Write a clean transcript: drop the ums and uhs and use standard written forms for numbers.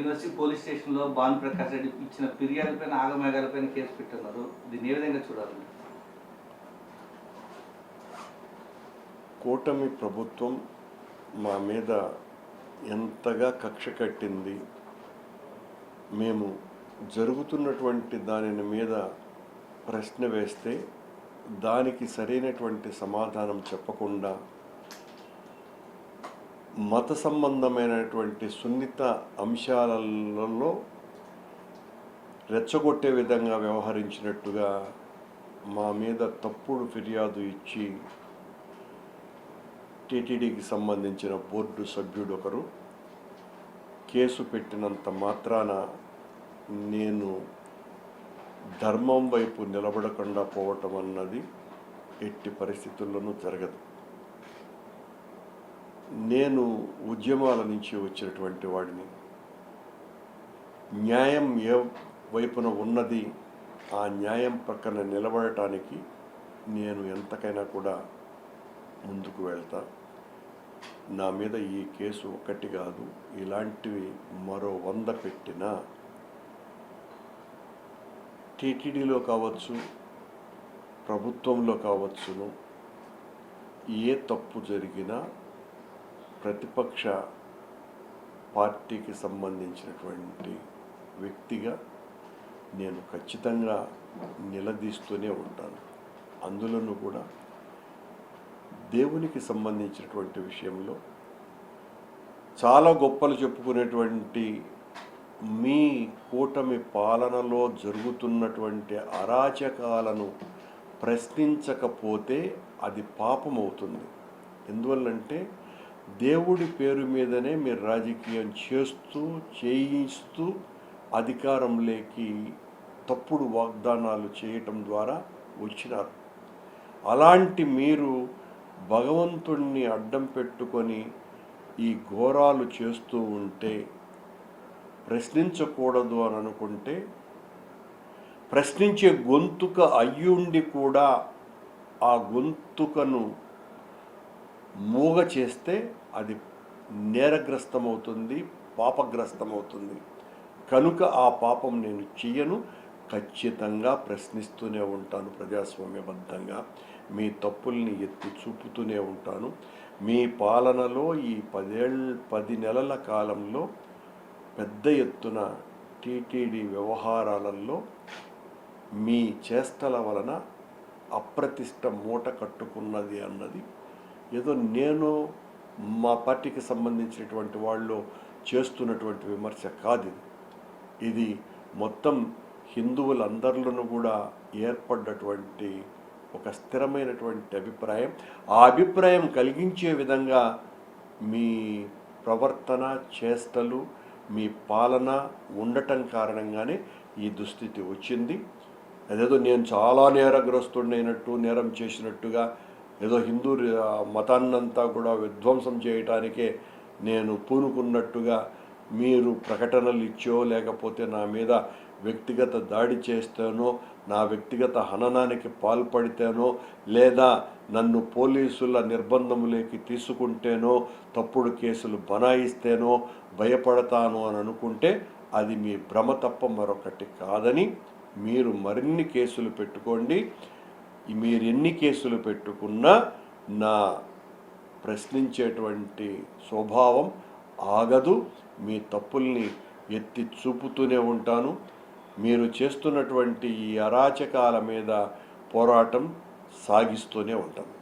University police స్టేషన్లో భానుప్రకాష్ రెడ్డి ఇచ్చిన ఫిర్యాదులపైన ఆగమేఘాలపైన case పెట్టున్నారు. దీన్ని ఏ విధంగా చూడాలి? కూటమి ప్రభుత్వం మా మీద ఎంతగా కక్ష కట్టింది, మేము జరుగుతున్నటువంటి దానిని మీద ప్రశ్న వేస్తే దానికి సరైనటువంటి సమాధానం చెప్పకుండా మత సంబంధమైనటువంటి సున్నిత అంశాలలో రెచ్చగొట్టే విధంగా వ్యవహరించినట్టుగా మా మీద తప్పుడు ఫిర్యాదు ఇచ్చి టీటీడీకి సంబంధించిన బోర్డు సభ్యుడు ఒకరు కేసు పెట్టినంత మాత్రాన నేను ధర్మం వైపు నిలబడకుండా పోవటం అన్నది ఎట్టి పరిస్థితుల్లోనూ జరగదు. నేను ఉద్యమాల నుంచి వచ్చినటువంటి వాడిని. న్యాయం ఏ వైపున ఉన్నది ఆ న్యాయం పక్కన నిలబడటానికి నేను ఎంతకైనా కూడా ముందుకు వెళ్తా. నా మీద ఈ కేసు ఒకటి కాదు, ఇలాంటివి మరో 100 పెట్టినా టీటీడీలో కావచ్చు, ప్రభుత్వంలో కావచ్చును, ఏ తప్పు జరిగినా ప్రతిపక్ష పార్టీకి సంబంధించినటువంటి వ్యక్తిగా నేను ఖచ్చితంగా నిలదీస్తూనే ఉంటాను. అందులోనూ కూడా దేవునికి సంబంధించినటువంటి విషయంలో చాలా గొప్పలు చెప్పుకునేటువంటి మీ కూటమి పాలనలో జరుగుతున్నటువంటి అరాచకాలను ప్రశ్నించకపోతే అది పాపమవుతుంది. ఎందువల్లంటే దేవుడి పేరు మీదనే మీరు రాజకీయం చేయిస్తూ అధికారంలోకి తప్పుడు వాగ్దానాలు చేయటం ద్వారా వచ్చినారు. అలాంటి మీరు భగవంతుణ్ణి అడ్డం పెట్టుకొని ఈ ఘోరాలు చేస్తూ ఉంటే ప్రశ్నించకూడదు అని అనుకుంటే, ప్రశ్నించే గొంతుక అయ్యుండి కూడా ఆ గొంతుకను మూగ చేస్తే అది నేరగ్రస్తమవుతుంది, పాపగ్రస్తమవుతుంది. కనుక ఆ పాపం నేను చెయ్యను. ఖచ్చితంగా ప్రశ్నిస్తూనే ఉంటాను. ప్రజాస్వామ్యబద్ధంగా మీ తప్పుల్ని ఎత్తి చూపుతూనే ఉంటాను. మీ పాలనలో ఈ 10 నెలల కాలంలో పెద్ద ఎత్తున టీటీడీ వ్యవహారాలలో మీ చేష్టల వలన అప్రతిష్ట మూట కట్టుకున్నది అన్నది ఏదో నేను మా పార్టీకి సంబంధించినటువంటి వాళ్ళు చేస్తున్నటువంటి విమర్శ కాదు. ఇది మొత్తం హిందువులందరిలోనూ కూడా ఏర్పడ్డటువంటి ఒక స్థిరమైనటువంటి అభిప్రాయం. ఆ అభిప్రాయం కలిగించే విధంగా మీ ప్రవర్తన, చేష్టలు, మీ పాలన ఉండటం కారణంగానే ఈ దుస్థితి వచ్చింది. అదేదో నేను చాలా నేరగ్రస్తుడైనట్టు, నేరం చేసినట్టుగా, ఏదో హిందూ మతాన్నంతా కూడా విధ్వంసం చేయటానికే నేను పూనుకున్నట్టుగా మీరు ప్రకటనలు ఇచ్చో, లేకపోతే నా మీద వ్యక్తిగత దాడి చేస్తేనో, నా వ్యక్తిగత హననానికి పాల్పడితేనో, లేదా నన్ను పోలీసుల నిర్బంధములోకి తీసుకుంటేనో, తప్పుడు కేసులు బనాయిస్తేనో భయపడతాను అని అనుకుంటే అది మీ భ్రమ తప్ప మరొకటి కాదని, మీరు మరిన్ని కేసులు పెట్టుకోండి. మీరు ఎన్ని కేసులు పెట్టుకున్నా నా ప్రశ్నించేటువంటి స్వభావం ఆగదు. మీ తప్పుల్ని ఎత్తి చూపుతూనే ఉంటాను. మీరు చేస్తున్నటువంటి ఈ అరాచకాల మీద పోరాటం సాగిస్తూనే ఉంటాను.